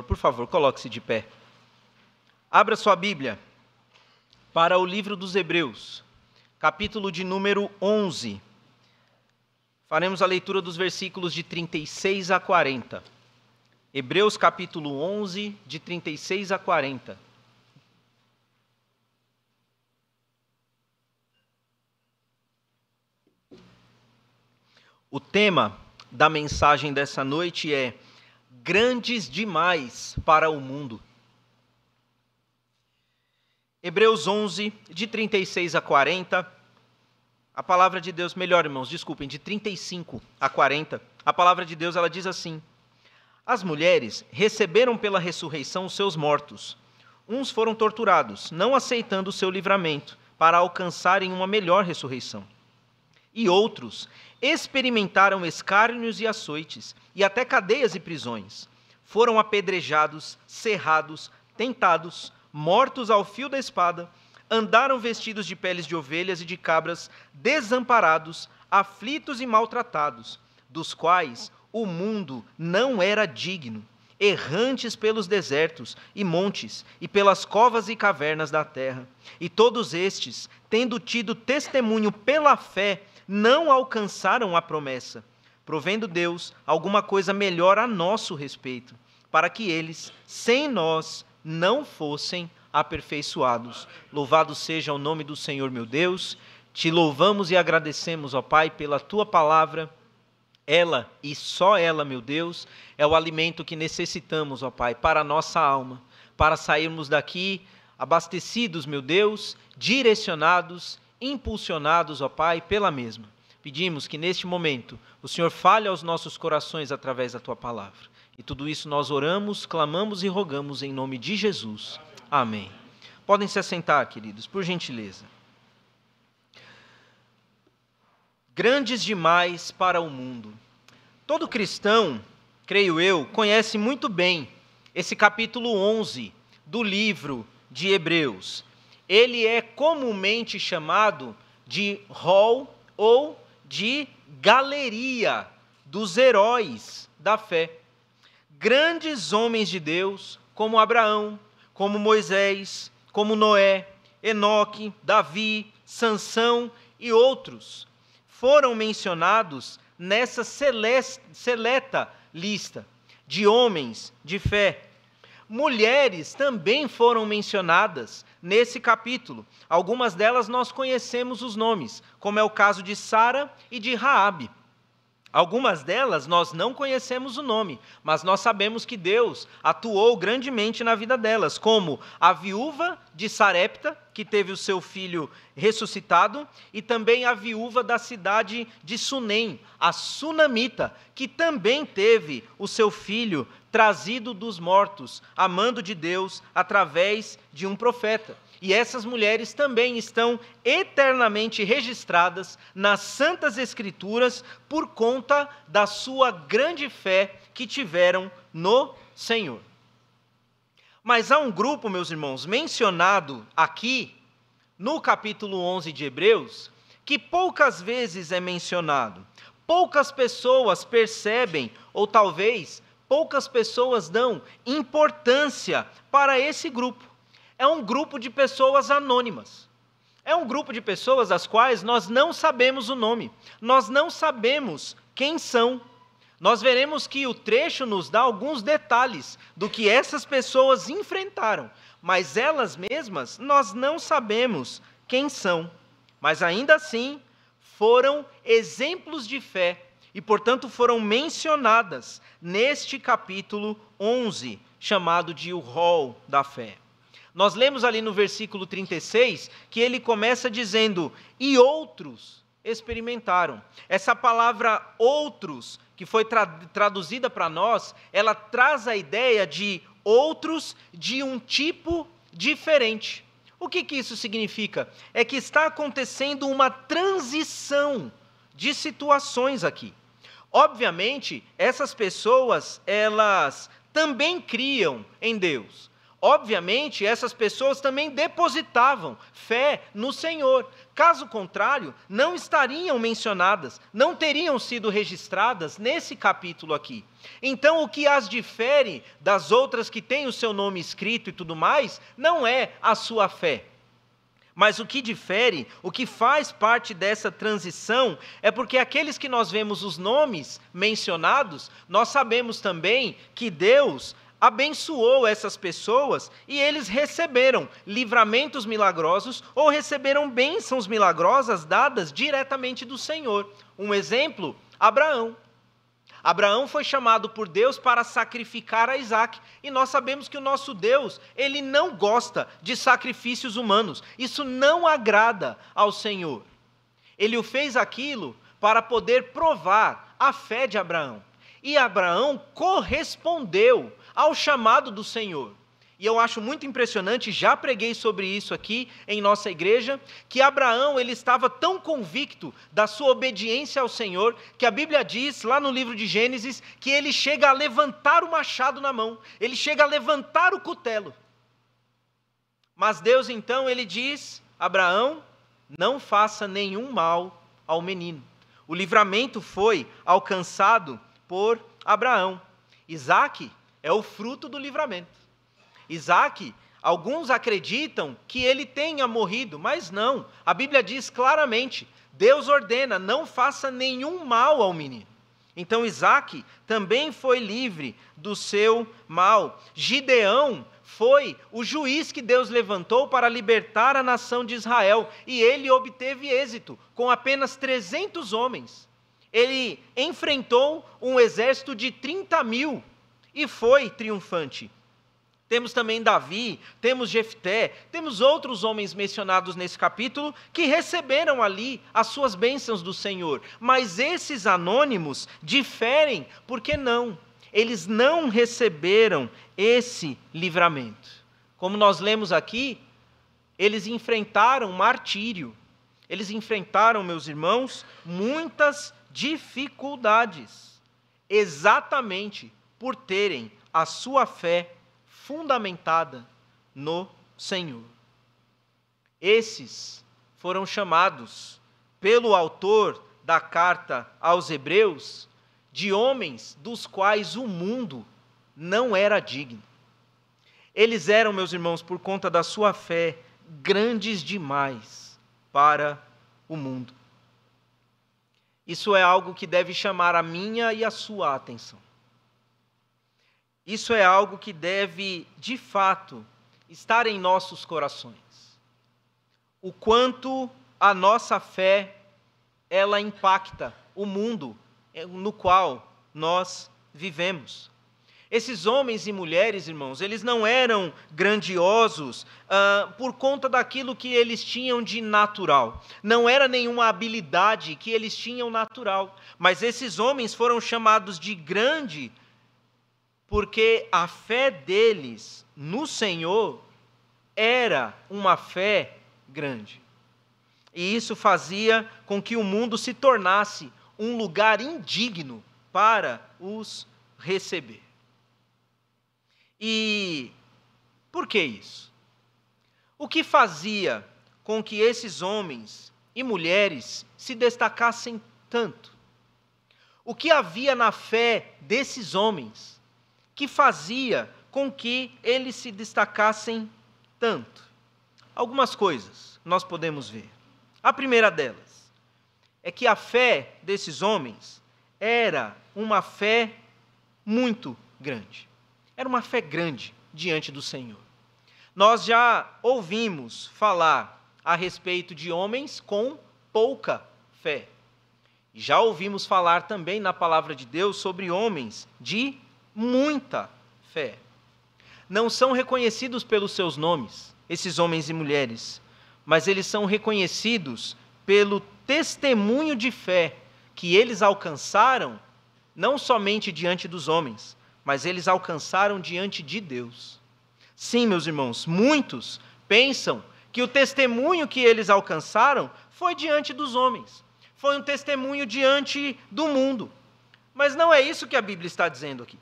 Por favor, coloque-se de pé. Abra sua Bíblia para o livro dos Hebreus, capítulo de número 11. Faremos a leitura dos versículos de 36 a 40. Hebreus, capítulo 11, de 36 a 40. O tema da mensagem dessa noite é Grandes demais para o mundo. Hebreus 11, de 36 a 40, a palavra de Deus, melhor irmãos, desculpem, de 35 a 40, a palavra de Deus ela diz assim: As mulheres receberam pela ressurreição os seus mortos. Uns foram torturados, não aceitando o seu livramento, para alcançarem uma melhor ressurreição. E outros experimentaram escárnios e açoites, e até cadeias e prisões. Foram apedrejados, cerrados, tentados, mortos ao fio da espada, andaram vestidos de peles de ovelhas e de cabras, desamparados, aflitos e maltratados, dos quais o mundo não era digno, errantes pelos desertos e montes, e pelas covas e cavernas da terra. E todos estes, tendo tido testemunho pela fé, não alcançaram a promessa, provendo Deus alguma coisa melhor a nosso respeito, para que eles, sem nós, não fossem aperfeiçoados. Louvado seja o nome do Senhor, meu Deus. Te louvamos e agradecemos, ó Pai, pela Tua palavra. Ela, e só ela, meu Deus, é o alimento que necessitamos, ó Pai, para a nossa alma, para sairmos daqui abastecidos, meu Deus, direcionados, impulsionados, ó Pai, pela mesma. Pedimos que neste momento o Senhor fale aos nossos corações através da Tua palavra. E tudo isso nós oramos, clamamos e rogamos em nome de Jesus. Amém. Podem se assentar, queridos, por gentileza. Grandes demais para o mundo. Todo cristão, creio eu, conhece muito bem esse capítulo 11 do livro de Hebreus. Ele é comumente chamado de hall ou de galeria dos heróis da fé. Grandes homens de Deus, como Abraão, como Moisés, como Noé, Enoque, Davi, Sansão e outros, foram mencionados nessa seleta lista de homens de fé. Mulheres também foram mencionadas nesse capítulo. Algumas delas nós conhecemos os nomes, como é o caso de Sara e de Raabe. Algumas delas nós não conhecemos o nome, mas nós sabemos que Deus atuou grandemente na vida delas, como a viúva de Sarepta, que teve o seu filho ressuscitado, e também a viúva da cidade de Sunem, a sunamita, que também teve o seu filho trazido dos mortos, a mando de Deus, através de um profeta. E essas mulheres também estão eternamente registradas nas Santas Escrituras por conta da sua grande fé que tiveram no Senhor. Mas há um grupo, meus irmãos, mencionado aqui no capítulo 11 de Hebreus, que poucas vezes é mencionado. Poucas pessoas percebem, ou talvez poucas pessoas dão importância para esse grupo. É um grupo de pessoas anônimas. É um grupo de pessoas das quais nós não sabemos o nome. Nós não sabemos quem são. Nós veremos que o trecho nos dá alguns detalhes do que essas pessoas enfrentaram. Mas elas mesmas, nós não sabemos quem são. Mas ainda assim, foram exemplos de fé e, portanto, foram mencionadas neste capítulo 11, chamado de o rol da fé. Nós lemos ali no versículo 36 que ele começa dizendo, e outros experimentaram. Essa palavra outros, que foi traduzida para nós, ela traz a ideia de outros de um tipo diferente. O que isso significa? É que está acontecendo uma transição de situações aqui. Obviamente, essas pessoas, elas também criam em Deus. obviamente, essas pessoas também depositavam fé no Senhor. Caso contrário, não estariam mencionadas, não teriam sido registradas nesse capítulo aqui. Então, o que as difere das outras que têm o seu nome escrito e tudo mais, não é a sua fé. Mas o que difere, o que faz parte dessa transição, é porque aqueles que nós vemos os nomes mencionados, nós sabemos também que Deus abençoou essas pessoas e eles receberam livramentos milagrosos ou receberam bênçãos milagrosas dadas diretamente do Senhor. Um exemplo, Abraão. Abraão foi chamado por Deus para sacrificar a Isaque. E nós sabemos que o nosso Deus, ele não gosta de sacrifícios humanos. Isso não agrada ao Senhor. Ele o fez aquilo para poder provar a fé de Abraão. E Abraão correspondeu ao chamado do Senhor. E eu acho muito impressionante, já preguei sobre isso aqui em nossa igreja, que Abraão ele estava tão convicto da sua obediência ao Senhor, que a Bíblia diz, lá no livro de Gênesis, que ele chega a levantar o machado na mão, ele chega a levantar o cutelo. Mas Deus então, ele diz, Abraão, não faça nenhum mal ao menino. O livramento foi alcançado por Abraão. Isaque é o fruto do livramento. Isaque, alguns acreditam que ele tenha morrido, mas não. A Bíblia diz claramente, Deus ordena, não faça nenhum mal ao menino. Então Isaque também foi livre do seu mal. Gideão foi o juiz que Deus levantou para libertar a nação de Israel, e ele obteve êxito com apenas 300 homens. Ele enfrentou um exército de 30.000 e foi triunfante. Temos também Davi, temos Jefté, temos outros homens mencionados nesse capítulo que receberam ali as suas bênçãos do Senhor. Mas esses anônimos diferem, porque não? Eles não receberam esse livramento. Como nós lemos aqui, eles enfrentaram martírio. Eles enfrentaram, meus irmãos, muitas dificuldades, exatamente por terem a sua fé fundamentada no Senhor. Esses foram chamados pelo autor da carta aos Hebreus de homens dos quais o mundo não era digno. Eles eram, meus irmãos, por conta da sua fé, grandes demais para o mundo. Isso é algo que deve chamar a minha e a sua atenção. Isso é algo que deve, de fato, estar em nossos corações. O quanto a nossa fé, ela impacta o mundo no qual nós vivemos. Esses homens e mulheres, irmãos, eles não eram grandiosos por conta daquilo que eles tinham de natural. Não era nenhuma habilidade que eles tinham natural. Mas esses homens foram chamados de grande porque a fé deles no Senhor era uma fé grande. E isso fazia com que o mundo se tornasse um lugar indigno para os receber. E por que isso? O que fazia com que esses homens e mulheres se destacassem tanto? O que havia na fé desses homens que fazia com que eles se destacassem tanto? Algumas coisas nós podemos ver. A primeira delas é que a fé desses homens era uma fé muito grande. Era uma fé grande diante do Senhor. Nós já ouvimos falar a respeito de homens com pouca fé. E já ouvimos falar também na palavra de Deus sobre homens de muita fé. Não são reconhecidos pelos seus nomes, esses homens e mulheres, mas eles são reconhecidos pelo testemunho de fé que eles alcançaram, não somente diante dos homens, mas eles alcançaram diante de Deus. Sim, meus irmãos, muitos pensam que o testemunho que eles alcançaram foi diante dos homens, foi um testemunho diante do mundo. Mas não é isso que a Bíblia está dizendo aqui.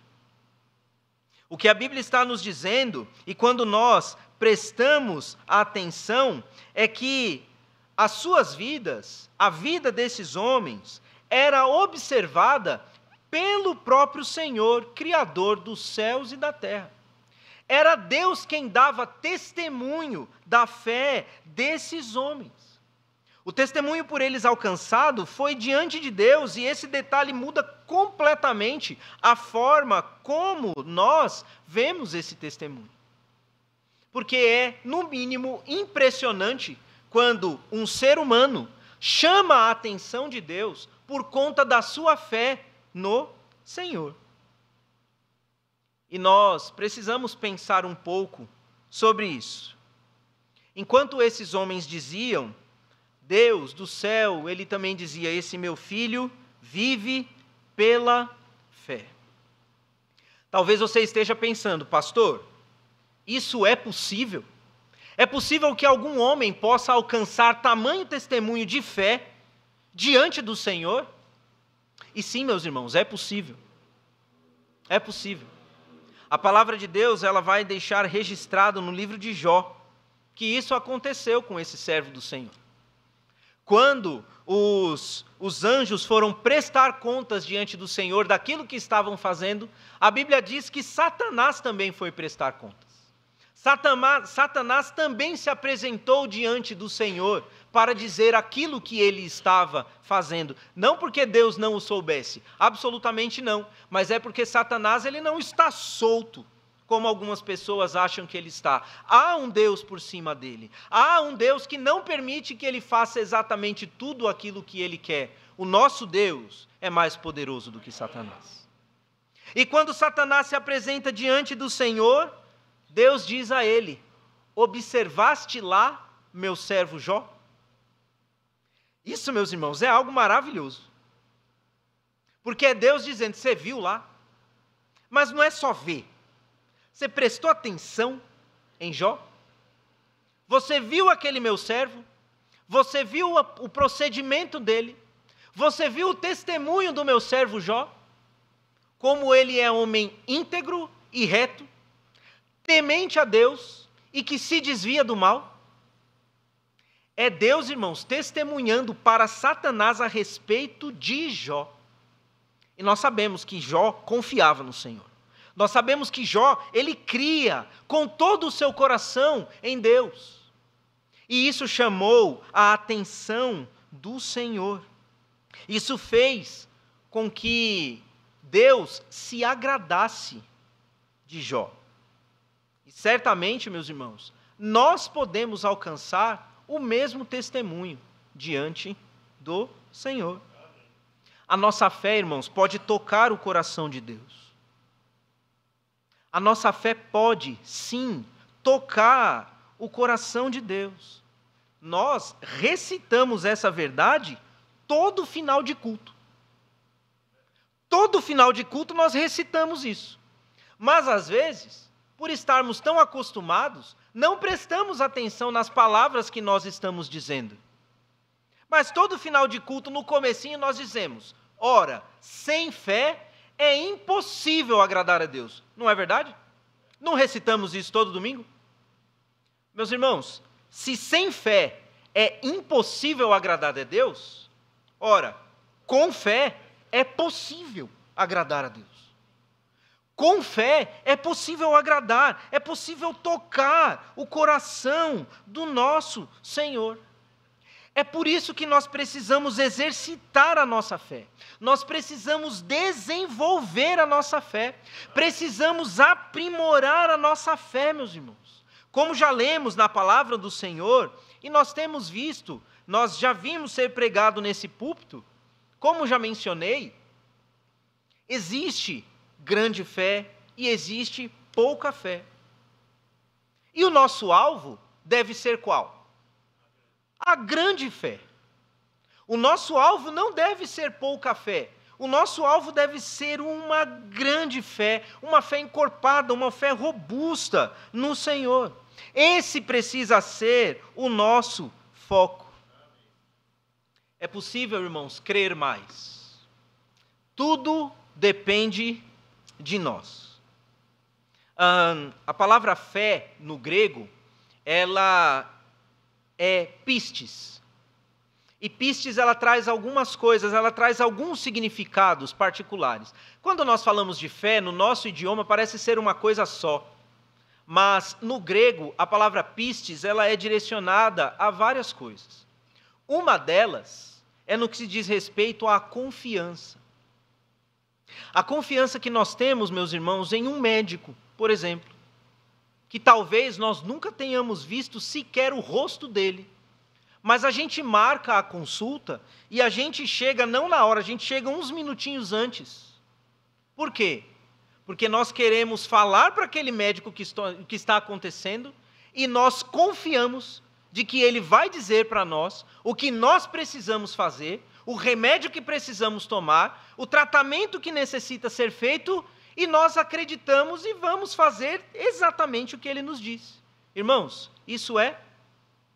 O que a Bíblia está nos dizendo, e quando nós prestamos atenção, é que as suas vidas, a vida desses homens, era observada pelo próprio Senhor, Criador dos céus e da terra. Era Deus quem dava testemunho da fé desses homens. O testemunho por eles alcançado foi diante de Deus, e esse detalhe muda completamente a forma como nós vemos esse testemunho. Porque é, no mínimo, impressionante quando um ser humano chama a atenção de Deus por conta da sua fé no Senhor. E nós precisamos pensar um pouco sobre isso. Enquanto esses homens diziam, Deus do céu, ele também dizia, esse meu filho vive pela fé. Talvez você esteja pensando, pastor, isso é possível? É possível que algum homem possa alcançar tamanho testemunho de fé diante do Senhor? E sim, meus irmãos, é possível. É possível. A palavra de Deus, ela vai deixar registrado no livro de Jó, que isso aconteceu com esse servo do Senhor. Quando os anjos foram prestar contas diante do Senhor daquilo que estavam fazendo, a Bíblia diz que Satanás também foi prestar contas. Satanás também se apresentou diante do Senhor para dizer aquilo que ele estava fazendo. Não porque Deus não o soubesse, absolutamente não, mas é porque Satanás ele não está solto, como algumas pessoas acham que ele está. Há um Deus por cima dele. Há um Deus que não permite que ele faça exatamente tudo aquilo que ele quer. O nosso Deus é mais poderoso do que Satanás. E quando Satanás se apresenta diante do Senhor, Deus diz a ele, observaste lá meu servo Jó? Isso, meus irmãos, é algo maravilhoso. Porque é Deus dizendo, você viu lá? Mas não é só ver. Você prestou atenção em Jó? Você viu aquele meu servo? Você viu o procedimento dele? Você viu o testemunho do meu servo Jó? Como ele é homem íntegro e reto, temente a Deus e que se desvia do mal? É Deus, irmãos, testemunhando para Satanás a respeito de Jó. E nós sabemos que Jó confiava no Senhor. Nós sabemos que Jó, ele cria com todo o seu coração em Deus. E isso chamou a atenção do Senhor. Isso fez com que Deus se agradasse de Jó. E certamente, meus irmãos, nós podemos alcançar o mesmo testemunho diante do Senhor. A nossa fé, irmãos, pode tocar o coração de Deus. A nossa fé pode, sim, tocar o coração de Deus. Nós recitamos essa verdade todo final de culto. Todo final de culto nós recitamos isso. Mas, às vezes, por estarmos tão acostumados, não prestamos atenção nas palavras que nós estamos dizendo. Mas todo final de culto, no comecinho, nós dizemos, ora, sem fé é impossível agradar a Deus. Não é verdade? Não recitamos isso todo domingo? Meus irmãos, se sem fé é impossível agradar a Deus, ora, com fé é possível agradar a Deus. Com fé é possível agradar, é possível tocar o coração do nosso Senhor. É por isso que nós precisamos exercitar a nossa fé. Nós precisamos desenvolver a nossa fé. Precisamos aprimorar a nossa fé, meus irmãos. Como já lemos na palavra do Senhor, e nós temos visto, nós já vimos ser pregado nesse púlpito, como já mencionei, existe grande fé e existe pouca fé. E o nosso alvo deve ser qual? A grande fé. O nosso alvo não deve ser pouca fé. O nosso alvo deve ser uma grande fé, uma fé encorpada, uma fé robusta no Senhor. Esse precisa ser o nosso foco. É possível, irmãos, crer mais. Tudo depende de nós. A palavra fé, no grego, ela é pistes. E pistes, ela traz algumas coisas, ela traz alguns significados particulares. Quando nós falamos de fé, no nosso idioma, parece ser uma coisa só. Mas, no grego, a palavra pistes, ela é direcionada a várias coisas. Uma delas é no que se diz respeito à confiança. A confiança que nós temos, meus irmãos, em um médico, por exemplo, que talvez nós nunca tenhamos visto sequer o rosto dele, mas a gente marca a consulta e a gente chega não na hora, a gente chega uns minutinhos antes. Por quê? Porque nós queremos falar para aquele médico o que está acontecendo e nós confiamos de que ele vai dizer para nós o que nós precisamos fazer, o remédio que precisamos tomar, o tratamento que necessita ser feito, e nós acreditamos e vamos fazer exatamente o que ele nos diz. Irmãos, isso é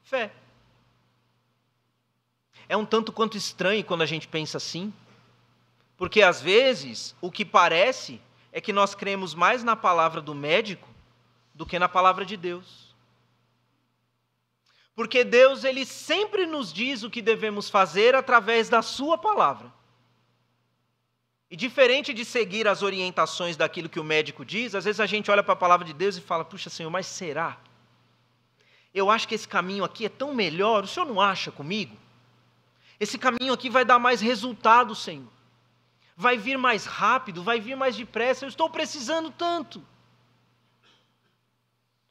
fé. É um tanto quanto estranho quando a gente pensa assim, porque às vezes o que parece é que nós cremos mais na palavra do médico do que na palavra de Deus. Porque Deus, ele sempre nos diz o que devemos fazer através da sua palavra. E diferente de seguir as orientações daquilo que o médico diz, às vezes a gente olha para a palavra de Deus e fala, puxa Senhor, mas será? Eu acho que esse caminho aqui é tão melhor, o Senhor não acha comigo? Esse caminho aqui vai dar mais resultado, Senhor. Vai vir mais rápido, vai vir mais depressa, eu estou precisando tanto.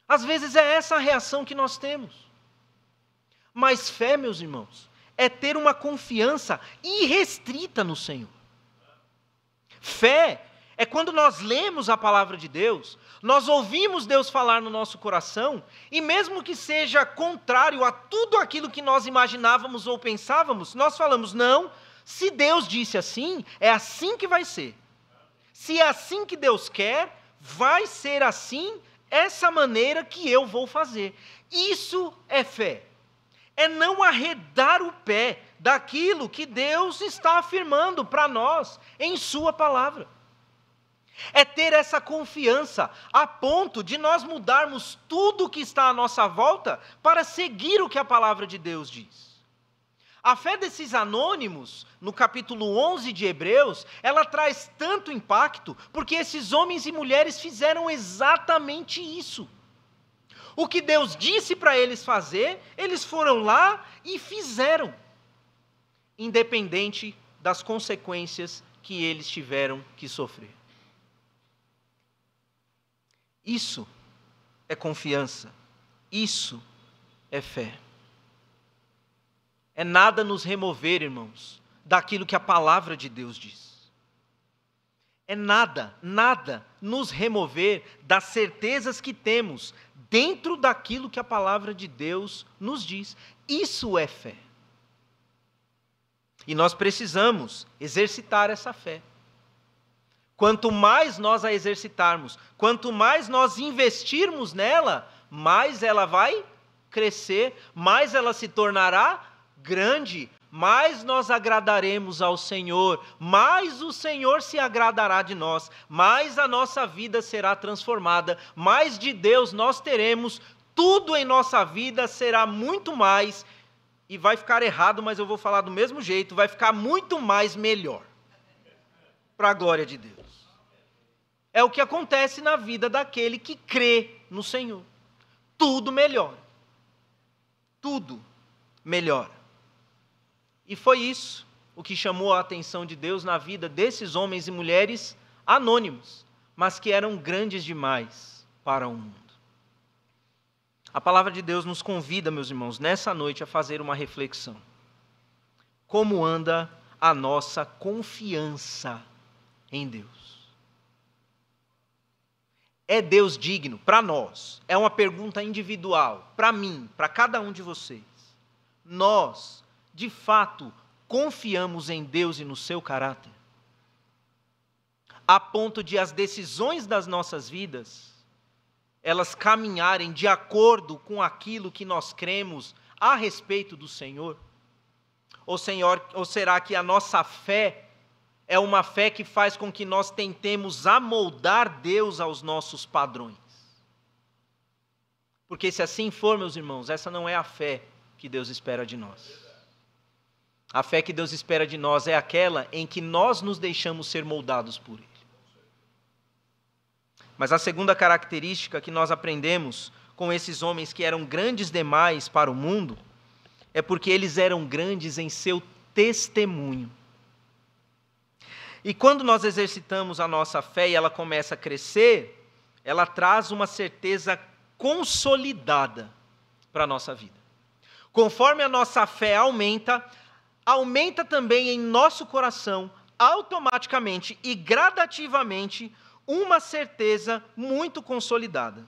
Às vezes é essa a reação que nós temos. Mas fé, meus irmãos, é ter uma confiança irrestrita no Senhor. Fé é quando nós lemos a palavra de Deus, nós ouvimos Deus falar no nosso coração, e mesmo que seja contrário a tudo aquilo que nós imaginávamos ou pensávamos, nós falamos, não, se Deus disse assim, é assim que vai ser. Se é assim que Deus quer, vai ser assim, essa maneira que eu vou fazer. Isso é fé. É não arredar o pé daquilo que Deus está afirmando para nós em sua palavra. É ter essa confiança a ponto de nós mudarmos tudo o que está à nossa volta para seguir o que a palavra de Deus diz. A fé desses anônimos, no capítulo 11 de Hebreus, ela traz tanto impacto porque esses homens e mulheres fizeram exatamente isso. O que Deus disse para eles fazer, eles foram lá e fizeram, independente das consequências que eles tiveram que sofrer. Isso é confiança, isso é fé. É nada nos remover, irmãos, daquilo que a palavra de Deus diz. É nada nos remover das certezas que temos dentro daquilo que a palavra de Deus nos diz. Isso é fé. E nós precisamos exercitar essa fé. Quanto mais nós a exercitarmos, quanto mais nós investirmos nela, mais ela vai crescer, mais ela se tornará grande, mais nós agradaremos ao Senhor, mais o Senhor se agradará de nós, mais a nossa vida será transformada, mais de Deus nós teremos, tudo em nossa vida será muito mais, e vai ficar errado, mas eu vou falar do mesmo jeito, vai ficar muito mais melhor, para a glória de Deus. É o que acontece na vida daquele que crê no Senhor. Tudo melhora. Tudo melhora. E foi isso o que chamou a atenção de Deus na vida desses homens e mulheres anônimos, mas que eram grandes demais para o mundo. A palavra de Deus nos convida, meus irmãos, nessa noite a fazer uma reflexão. Como anda a nossa confiança em Deus? É Deus digno para nós? É uma pergunta individual, para mim, para cada um de vocês. Nós, de fato, confiamos em Deus e no seu caráter? A ponto de as decisões das nossas vidas, elas caminharem de acordo com aquilo que nós cremos a respeito do Senhor? Ou será que a nossa fé é uma fé que faz com que nós tentemos amoldar Deus aos nossos padrões? Porque se assim for, meus irmãos, essa não é a fé que Deus espera de nós. A fé que Deus espera de nós é aquela em que nós nos deixamos ser moldados por Ele. Mas a segunda característica que nós aprendemos com esses homens que eram grandes demais para o mundo é porque eles eram grandes em seu testemunho. E quando nós exercitamos a nossa fé e ela começa a crescer, ela traz uma certeza consolidada para a nossa vida. Conforme a nossa fé aumenta também em nosso coração, automaticamente e gradativamente, uma certeza muito consolidada.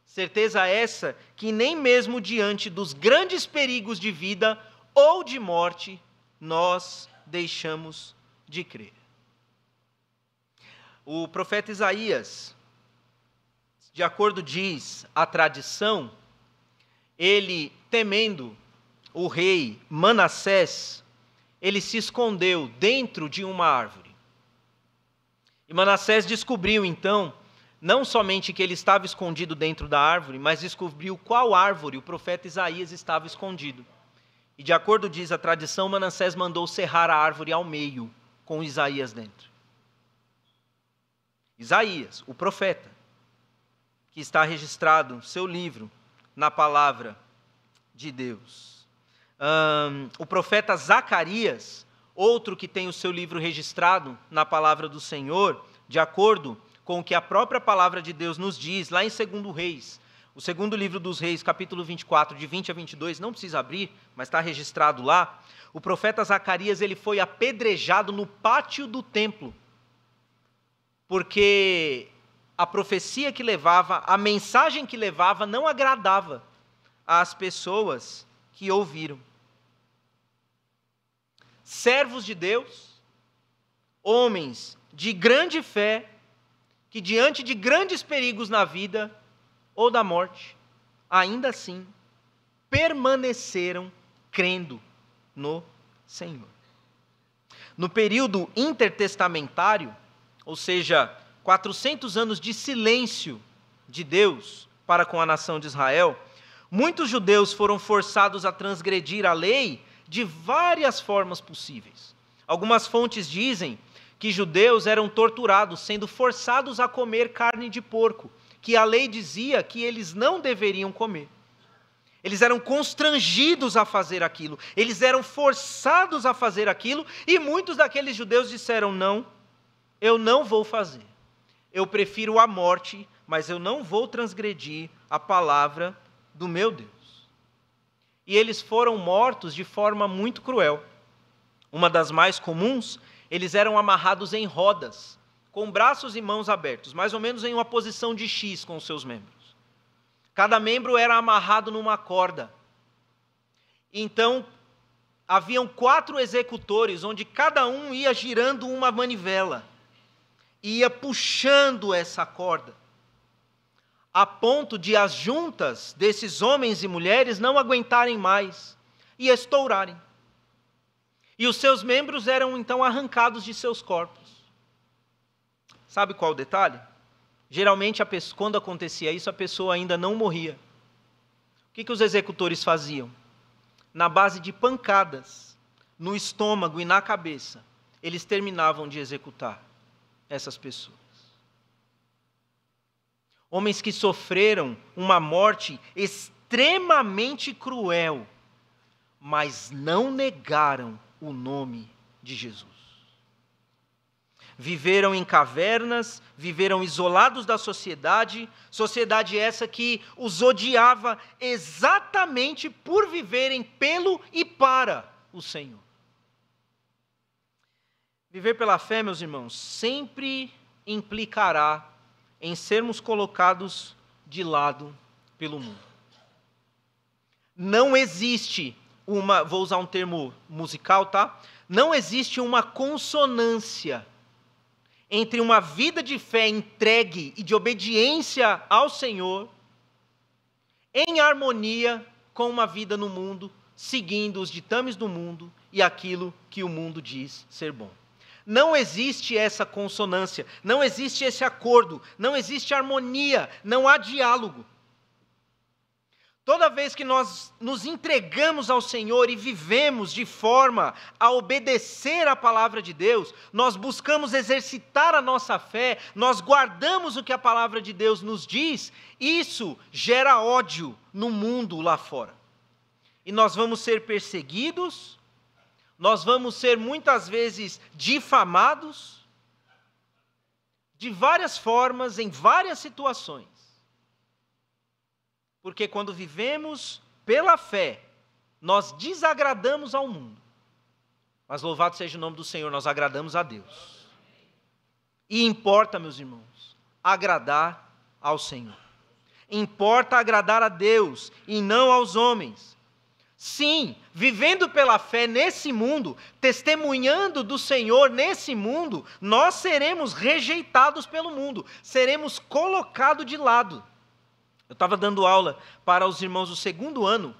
Certeza essa que nem mesmo diante dos grandes perigos de vida ou de morte, nós deixamos de crer. O profeta Isaías, de acordo diz a tradição, ele, temendo o rei Manassés, ele se escondeu dentro de uma árvore. E Manassés descobriu então, não somente que ele estava escondido dentro da árvore, mas descobriu qual árvore o profeta Isaías estava escondido. E de acordo diz a tradição, Manassés mandou serrar a árvore ao meio, com Isaías dentro. Isaías, o profeta, que está registrado, seu livro, na palavra de Deus. O profeta Zacarias, outro que tem o seu livro registrado na palavra do Senhor, de acordo com o que a própria palavra de Deus nos diz, lá em 2 Reis, o segundo livro dos Reis, capítulo 24, de 20 a 22, não precisa abrir, mas está registrado lá, o profeta Zacarias ele foi apedrejado no pátio do templo, porque a profecia que levava, a mensagem que levava, não agradava às pessoas que ouviram. Servos de Deus, homens de grande fé, que diante de grandes perigos na vida ou da morte, ainda assim permaneceram crendo no Senhor. No período intertestamentário, ou seja, 400 anos de silêncio de Deus para com a nação de Israel, muitos judeus foram forçados a transgredir a lei de várias formas possíveis. Algumas fontes dizem que judeus eram torturados, sendo forçados a comer carne de porco, que a lei dizia que eles não deveriam comer. Eles eram constrangidos a fazer aquilo, eles eram forçados a fazer aquilo, e muitos daqueles judeus disseram: não, eu não vou fazer. Eu prefiro a morte, mas eu não vou transgredir a palavra do meu Deus. E eles foram mortos de forma muito cruel. Uma das mais comuns, eles eram amarrados em rodas, com braços e mãos abertos, mais ou menos em uma posição de X com os seus membros. Cada membro era amarrado numa corda. Então, haviam 4 executores, onde cada um ia girando uma manivela, ia puxando essa corda, a ponto de as juntas desses homens e mulheres não aguentarem mais e estourarem. E os seus membros eram então arrancados de seus corpos. Sabe qual o detalhe? Geralmente, quando acontecia isso, a pessoa ainda não morria. O que os executores faziam? Na base de pancadas, no estômago e na cabeça, eles terminavam de executar essas pessoas. Homens que sofreram uma morte extremamente cruel, mas não negaram o nome de Jesus. Viveram em cavernas, viveram isolados da sociedade, sociedade essa que os odiava exatamente por viverem pelo e para o Senhor. Viver pela fé, meus irmãos, sempre implicará em sermos colocados de lado pelo mundo. Não existe vou usar um termo musical, tá? Não existe uma consonância entre uma vida de fé entregue e de obediência ao Senhor, em harmonia com uma vida no mundo, seguindo os ditames do mundo e aquilo que o mundo diz ser bom. Não existe essa consonância, não existe esse acordo, não existe harmonia, não há diálogo. Toda vez que nós nos entregamos ao Senhor e vivemos de forma a obedecer à palavra de Deus, nós buscamos exercitar a nossa fé, nós guardamos o que a palavra de Deus nos diz, isso gera ódio no mundo lá fora. E nós vamos ser perseguidos, nós vamos ser muitas vezes difamados, de várias formas, em várias situações. Porque quando vivemos pela fé, nós desagradamos ao mundo. Mas louvado seja o nome do Senhor, nós agradamos a Deus. E importa, meus irmãos, agradar ao Senhor. Importa agradar a Deus e não aos homens. Sim, vivendo pela fé nesse mundo, testemunhando do Senhor nesse mundo, nós seremos rejeitados pelo mundo, seremos colocados de lado. Eu estava dando aula para os irmãos do segundo ano,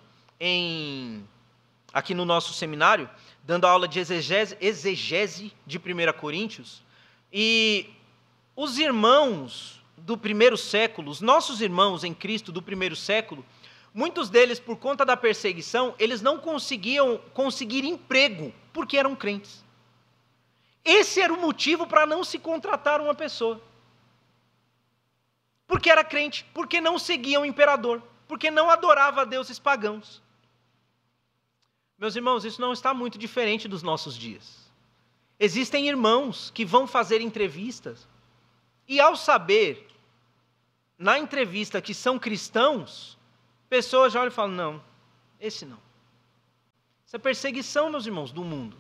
aqui no nosso seminário, dando aula de exegese de 1 Coríntios, e os irmãos do primeiro século, os nossos irmãos em Cristo do primeiro século, muitos deles, por conta da perseguição, eles não conseguiam conseguir emprego, porque eram crentes. Esse era o motivo para não se contratar uma pessoa. Porque era crente, porque não seguia o imperador, porque não adorava a deuses pagãos. Meus irmãos, isso não está muito diferente dos nossos dias. Existem irmãos que vão fazer entrevistas, e ao saber, na entrevista, que são cristãos, pessoas já olham e falam, não, esse não. Isso é perseguição, meus irmãos, do mundo.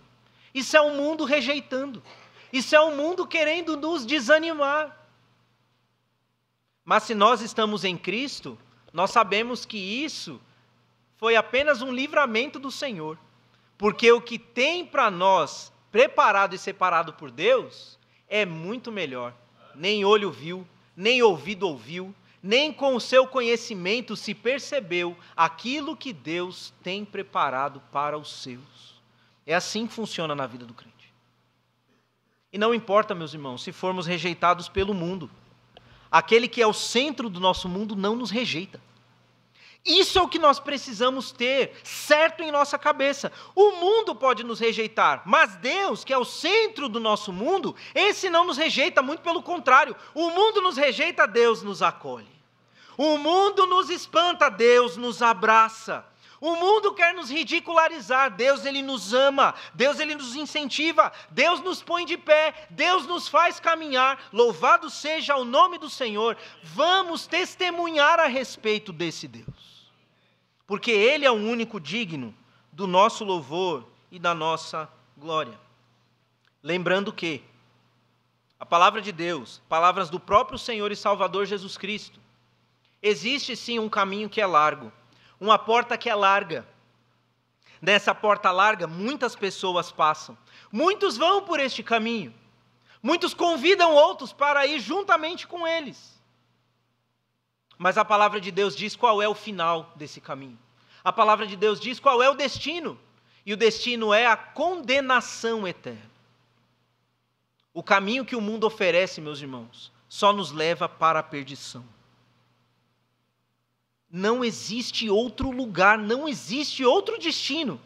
Isso é o mundo rejeitando. Isso é o mundo querendo nos desanimar. Mas se nós estamos em Cristo, nós sabemos que isso foi apenas um livramento do Senhor. Porque o que tem para nós, preparado e separado por Deus, é muito melhor. Nem olho viu, nem ouvido ouviu, nem com o seu conhecimento se percebeu aquilo que Deus tem preparado para os seus. É assim que funciona na vida do crente. E não importa, meus irmãos, se formos rejeitados pelo mundo. Aquele que é o centro do nosso mundo não nos rejeita. Isso é o que nós precisamos ter certo em nossa cabeça. O mundo pode nos rejeitar, mas Deus, que é o centro do nosso mundo, esse não nos rejeita, muito pelo contrário. O mundo nos rejeita, Deus nos acolhe. O mundo nos espanta, Deus nos abraça. O mundo quer nos ridicularizar, Deus ele nos ama, Deus ele nos incentiva, Deus nos põe de pé, Deus nos faz caminhar, louvado seja o nome do Senhor. Vamos testemunhar a respeito desse Deus, porque Ele é o único digno do nosso louvor e da nossa glória. Lembrando que a palavra de Deus, palavras do próprio Senhor e Salvador Jesus Cristo, existe sim um caminho que é largo, uma porta que é larga. Nessa porta larga, muitas pessoas passam. Muitos vão por este caminho. Muitos convidam outros para ir juntamente com eles. Mas a palavra de Deus diz qual é o final desse caminho. A palavra de Deus diz qual é o destino. E o destino é a condenação eterna. O caminho que o mundo oferece, meus irmãos, só nos leva para a perdição. Não existe outro lugar, não existe outro destino.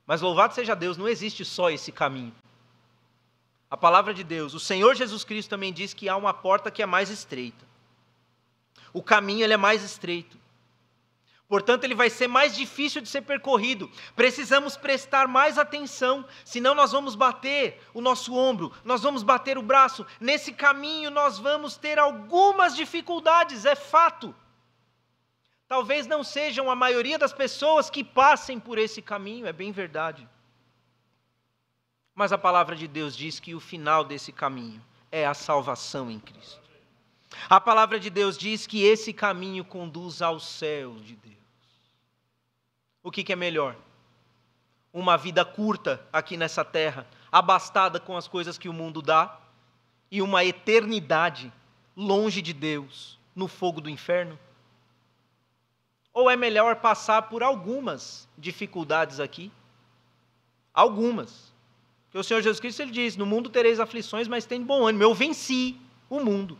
Mas louvado seja Deus, não existe só esse caminho. A palavra de Deus, o Senhor Jesus Cristo também diz que há uma porta que é mais estreita. O caminho ele é mais estreito. Portanto, ele vai ser mais difícil de ser percorrido. Precisamos prestar mais atenção, senão nós vamos bater o nosso ombro, nós vamos bater o braço. Nesse caminho nós vamos ter algumas dificuldades, é fato. Talvez não sejam a maioria das pessoas que passem por esse caminho, é bem verdade. Mas a palavra de Deus diz que o final desse caminho é a salvação em Cristo. A palavra de Deus diz que esse caminho conduz ao céu de Deus. O que é melhor? Uma vida curta aqui nessa terra, abastada com as coisas que o mundo dá, e uma eternidade longe de Deus, no fogo do inferno? Ou é melhor passar por algumas dificuldades aqui? Algumas. Porque o Senhor Jesus Cristo ele diz, no mundo tereis aflições, mas tem bom ânimo, eu venci o mundo.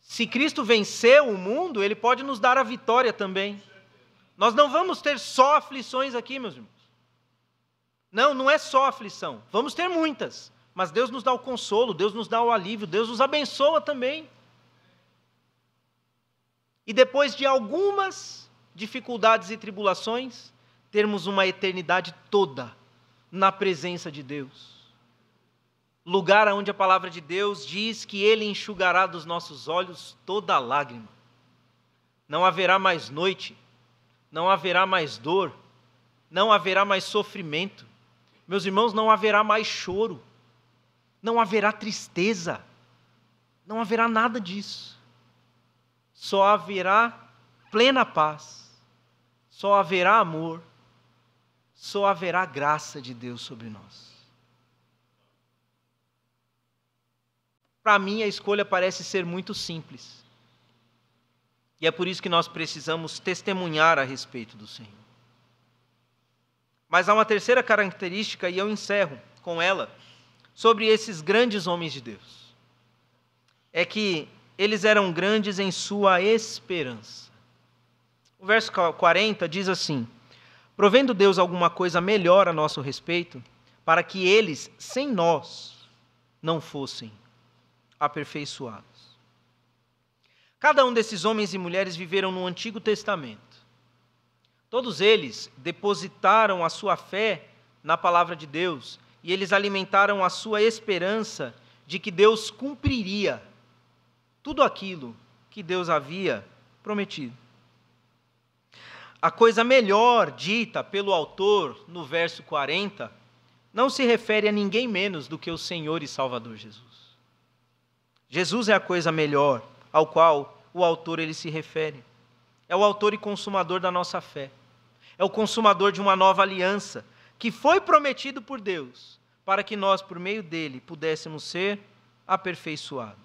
Se Cristo venceu o mundo, Ele pode nos dar a vitória também. Nós não vamos ter só aflições aqui, meus irmãos. Não é só aflição. Vamos ter muitas, mas Deus nos dá o consolo, Deus nos dá o alívio, Deus nos abençoa também. E depois de algumas dificuldades e tribulações, termos uma eternidade toda na presença de Deus. Lugar onde a palavra de Deus diz que Ele enxugará dos nossos olhos toda lágrima. Não haverá mais noite, não haverá mais dor, não haverá mais sofrimento. Meus irmãos, não haverá mais choro, não haverá tristeza, não haverá nada disso. Só haverá plena paz, só haverá amor, só haverá graça de Deus sobre nós. Para mim, a escolha parece ser muito simples. E é por isso que nós precisamos testemunhar a respeito do Senhor. Mas há uma terceira característica, e eu encerro com ela, sobre esses grandes homens de Deus. É que eles eram grandes em sua esperança. O verso 40 diz assim: provendo Deus alguma coisa melhor a nosso respeito, para que eles, sem nós, não fossem aperfeiçoados. Cada um desses homens e mulheres viveram no Antigo Testamento. Todos eles depositaram a sua fé na palavra de Deus e eles alimentaram a sua esperança de que Deus cumpriria tudo aquilo que Deus havia prometido. A coisa melhor dita pelo autor no verso 40 não se refere a ninguém menos do que o Senhor e Salvador Jesus. Jesus é a coisa melhor ao qual o autor ele se refere. É o autor e consumador da nossa fé. É o consumador de uma nova aliança que foi prometido por Deus para que nós, por meio dele, pudéssemos ser aperfeiçoados.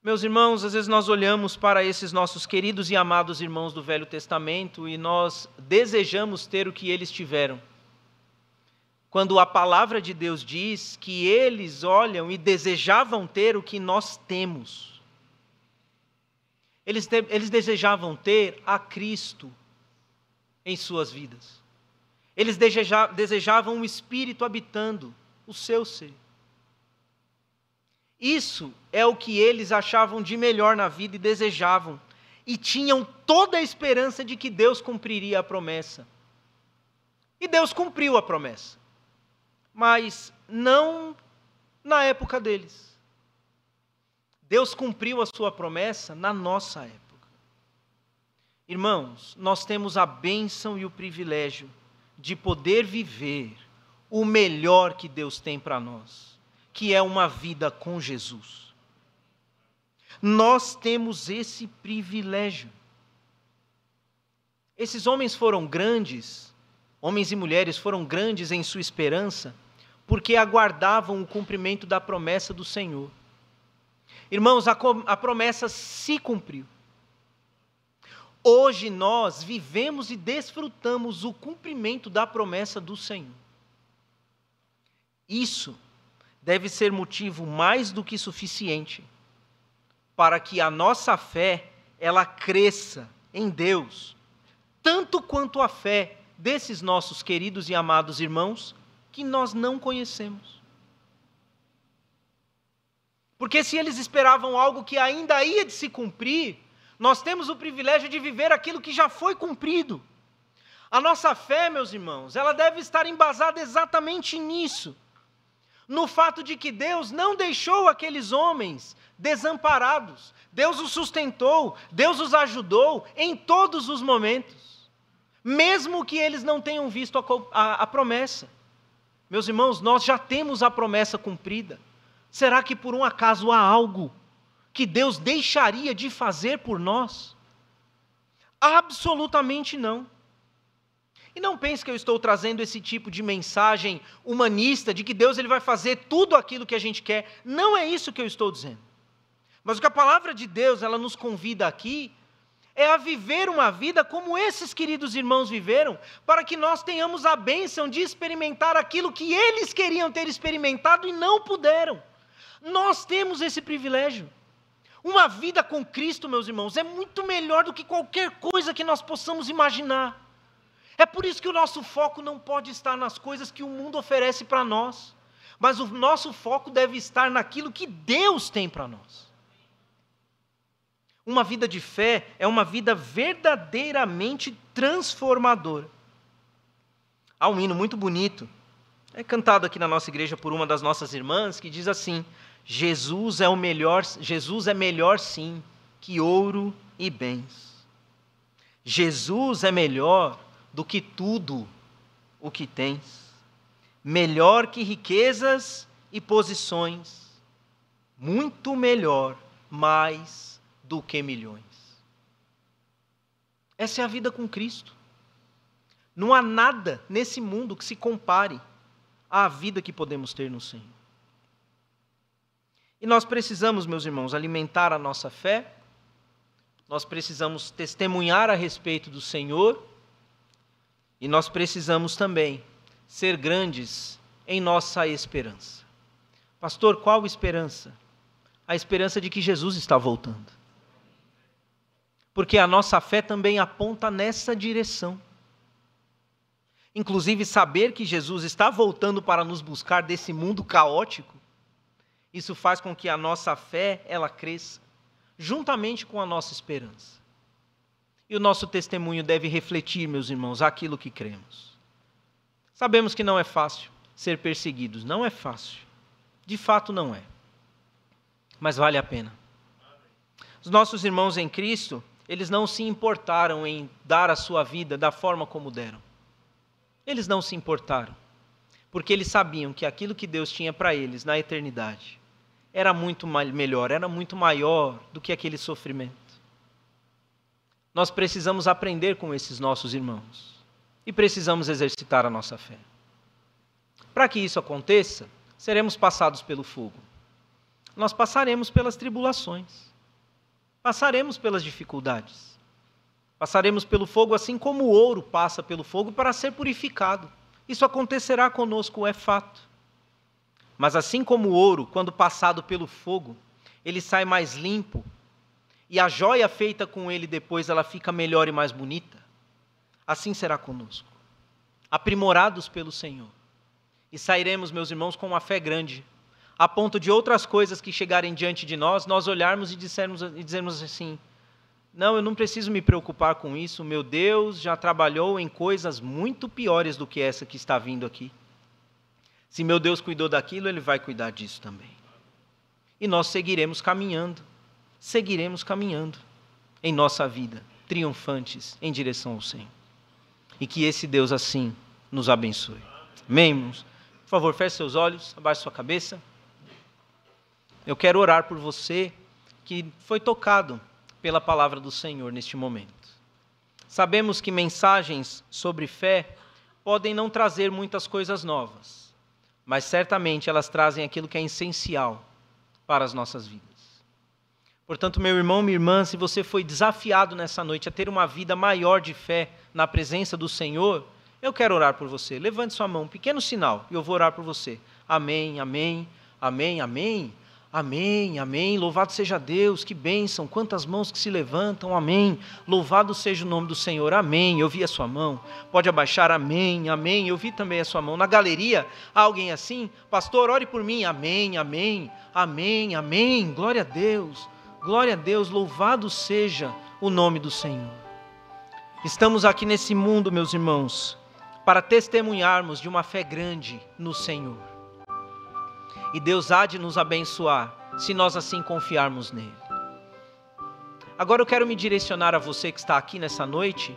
Meus irmãos, às vezes nós olhamos para esses nossos queridos e amados irmãos do Velho Testamento e nós desejamos ter o que eles tiveram. Quando a palavra de Deus diz que eles olham e desejavam ter o que nós temos. Eles desejavam ter a Cristo em suas vidas. Eles desejavam o Espírito habitando o seu ser. Isso é o que eles achavam de melhor na vida e desejavam. E tinham toda a esperança de que Deus cumpriria a promessa. E Deus cumpriu a promessa. Mas não na época deles. Deus cumpriu a sua promessa na nossa época. Irmãos, nós temos a bênção e o privilégio de poder viver o melhor que Deus tem para nós, que é uma vida com Jesus. Nós temos esse privilégio. Esses homens foram grandes, homens e mulheres foram grandes em sua esperança, porque aguardavam o cumprimento da promessa do Senhor. Irmãos, a promessa se cumpriu. Hoje nós vivemos e desfrutamos o cumprimento da promessa do Senhor. Isso deve ser motivo mais do que suficiente para que a nossa fé ela cresça em Deus, tanto quanto a fé desses nossos queridos e amados irmãos que nós não conhecemos. Porque se eles esperavam algo que ainda ia de se cumprir, nós temos o privilégio de viver aquilo que já foi cumprido. A nossa fé, meus irmãos, ela deve estar embasada exatamente nisso. No fato de que Deus não deixou aqueles homens desamparados. Deus os sustentou, Deus os ajudou em todos os momentos. Mesmo que eles não tenham visto a promessa. Meus irmãos, nós já temos a promessa cumprida. Será que por um acaso há algo que Deus deixaria de fazer por nós? Absolutamente não. E não pense que eu estou trazendo esse tipo de mensagem humanista, de que Deus ele vai fazer tudo aquilo que a gente quer. Não é isso que eu estou dizendo. Mas o que a palavra de Deus ela nos convida aqui é a viver uma vida como esses queridos irmãos viveram, para que nós tenhamos a bênção de experimentar aquilo que eles queriam ter experimentado e não puderam. Nós temos esse privilégio. Uma vida com Cristo, meus irmãos, é muito melhor do que qualquer coisa que nós possamos imaginar. É por isso que o nosso foco não pode estar nas coisas que o mundo oferece para nós, mas o nosso foco deve estar naquilo que Deus tem para nós. Uma vida de fé é uma vida verdadeiramente transformadora. Há um hino muito bonito, é cantado aqui na nossa igreja por uma das nossas irmãs, que diz assim: Jesus é melhor sim que ouro e bens. Jesus é melhor do que tudo o que tens. Melhor que riquezas e posições. Muito melhor, mais do que milhões. Essa é a vida com Cristo. Não há nada nesse mundo que se compare à vida que podemos ter no Senhor. E nós precisamos, meus irmãos, alimentar a nossa fé, nós precisamos testemunhar a respeito do Senhor, e nós precisamos também ser grandes em nossa esperança. Pastor, qual esperança? A esperança de que Jesus está voltando. Porque a nossa fé também aponta nessa direção. Inclusive, saber que Jesus está voltando para nos buscar desse mundo caótico, isso faz com que a nossa fé, ela cresça, juntamente com a nossa esperança. E o nosso testemunho deve refletir, meus irmãos, aquilo que cremos. Sabemos que não é fácil ser perseguidos, não é fácil. De fato não é. Mas vale a pena. Os nossos irmãos em Cristo, eles não se importaram em dar a sua vida da forma como deram. Eles não se importaram, porque eles sabiam que aquilo que Deus tinha para eles na eternidade era muito melhor, era muito maior do que aquele sofrimento. Nós precisamos aprender com esses nossos irmãos e precisamos exercitar a nossa fé. Para que isso aconteça, seremos passados pelo fogo. Nós passaremos pelas tribulações. Passaremos pelas dificuldades. Passaremos pelo fogo assim como o ouro passa pelo fogo para ser purificado. Isso acontecerá conosco, é fato. Mas assim como o ouro, quando passado pelo fogo, ele sai mais limpo, e a joia feita com ele depois ela fica melhor e mais bonita, assim será conosco. Aprimorados pelo Senhor. E sairemos, meus irmãos, com uma fé grande, a ponto de outras coisas que chegarem diante de nós, nós olharmos e dizermos assim: não, eu não preciso me preocupar com isso, meu Deus já trabalhou em coisas muito piores do que essa que está vindo aqui. Se meu Deus cuidou daquilo, Ele vai cuidar disso também. E nós seguiremos caminhando em nossa vida, triunfantes em direção ao Senhor. E que esse Deus assim nos abençoe. Amém, irmãos? Por favor, feche seus olhos, abaixe sua cabeça. Eu quero orar por você que foi tocado pela palavra do Senhor neste momento. Sabemos que mensagens sobre fé podem não trazer muitas coisas novas, mas certamente elas trazem aquilo que é essencial para as nossas vidas. Portanto, meu irmão, minha irmã, se você foi desafiado nessa noite a ter uma vida maior de fé na presença do Senhor, eu quero orar por você. Levante sua mão, um pequeno sinal, e eu vou orar por você. Amém, amém, amém, amém. Amém, amém, louvado seja Deus, que bênção, quantas mãos que se levantam, amém, louvado seja o nome do Senhor, amém, eu vi a sua mão, pode abaixar, amém, amém, eu vi também a sua mão, na galeria, há alguém assim? Pastor, ore por mim, amém, amém, amém, amém, glória a Deus, louvado seja o nome do Senhor. Estamos aqui nesse mundo, meus irmãos, para testemunharmos de uma fé grande no Senhor. E Deus há de nos abençoar, se nós assim confiarmos nele. Agora eu quero me direcionar a você que está aqui nessa noite,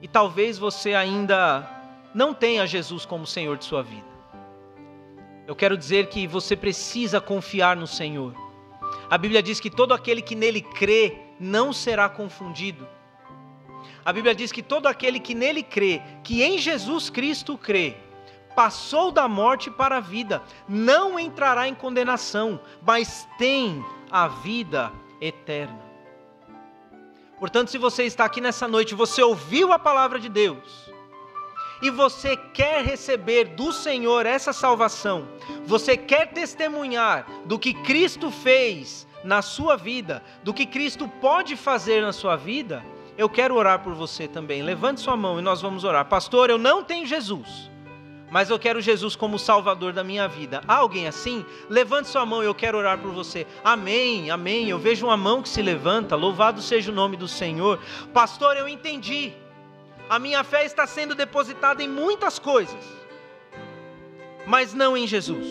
e talvez você ainda não tenha Jesus como Senhor de sua vida. Eu quero dizer que você precisa confiar no Senhor. A Bíblia diz que todo aquele que nele crê não será confundido. A Bíblia diz que todo aquele que nele crê, que em Jesus Cristo crê, passou da morte para a vida, não entrará em condenação, mas tem a vida eterna. Portanto, se você está aqui nessa noite, você ouviu a palavra de Deus, e você quer receber do Senhor essa salvação, você quer testemunhar do que Cristo fez na sua vida, do que Cristo pode fazer na sua vida, eu quero orar por você também. Levante sua mão e nós vamos orar. Pastor, eu não tenho Jesus, mas eu quero Jesus como Salvador da minha vida. Há alguém assim? Levante sua mão e eu quero orar por você. Amém, amém. Eu vejo uma mão que se levanta. Louvado seja o nome do Senhor. Pastor, eu entendi. A minha fé está sendo depositada em muitas coisas, mas não em Jesus.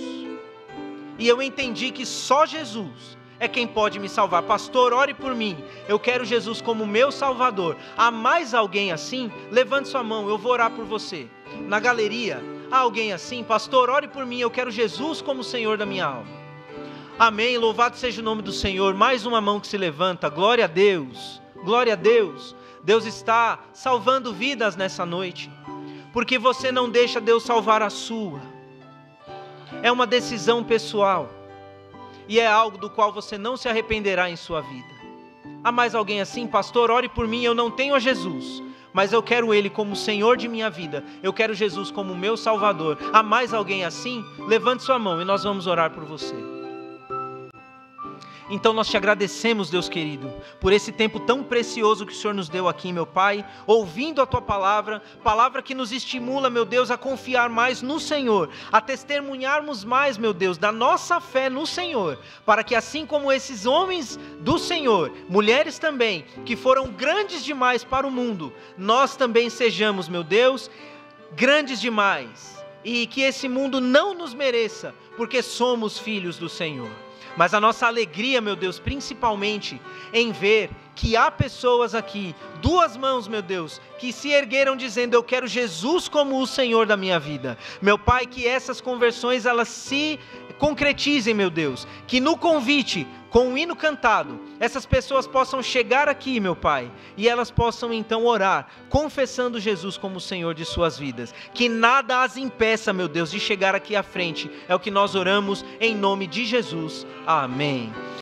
E eu entendi que só Jesus é quem pode me salvar. Pastor, ore por mim. Eu quero Jesus como meu Salvador. Há mais alguém assim? Levante sua mão, eu vou orar por você. Na galeria, há alguém assim? Pastor, ore por mim. Eu quero Jesus como Senhor da minha alma. Amém. Louvado seja o nome do Senhor. Mais uma mão que se levanta. Glória a Deus. Glória a Deus. Deus está salvando vidas nessa noite, porque você não deixa Deus salvar a sua. É uma decisão pessoal, e é algo do qual você não se arrependerá em sua vida. Há mais alguém assim? Pastor, ore por mim. Eu não tenho a Jesus, mas eu quero Ele como Senhor de minha vida. Eu quero Jesus como meu Salvador. Há mais alguém assim? Levante sua mão e nós vamos orar por você. Então nós te agradecemos, Deus querido, por esse tempo tão precioso que o Senhor nos deu aqui, meu Pai, ouvindo a Tua palavra que nos estimula, meu Deus, a confiar mais no Senhor, a testemunharmos mais, meu Deus, da nossa fé no Senhor, para que assim como esses homens do Senhor, mulheres também, que foram grandes demais para o mundo, nós também sejamos, meu Deus, grandes demais, e que esse mundo não nos mereça, porque somos filhos do Senhor. Mas a nossa alegria, meu Deus, principalmente em ver que há pessoas aqui, duas mãos, meu Deus, que se ergueram dizendo: eu quero Jesus como o Senhor da minha vida. Meu Pai, que essas conversões elas se concretizem, meu Deus, que no convite, com o hino cantado, essas pessoas possam chegar aqui, meu Pai, e elas possam então orar, confessando Jesus como o Senhor de suas vidas. Que nada as impeça, meu Deus, de chegar aqui à frente. É o que nós oramos em nome de Jesus. Amém.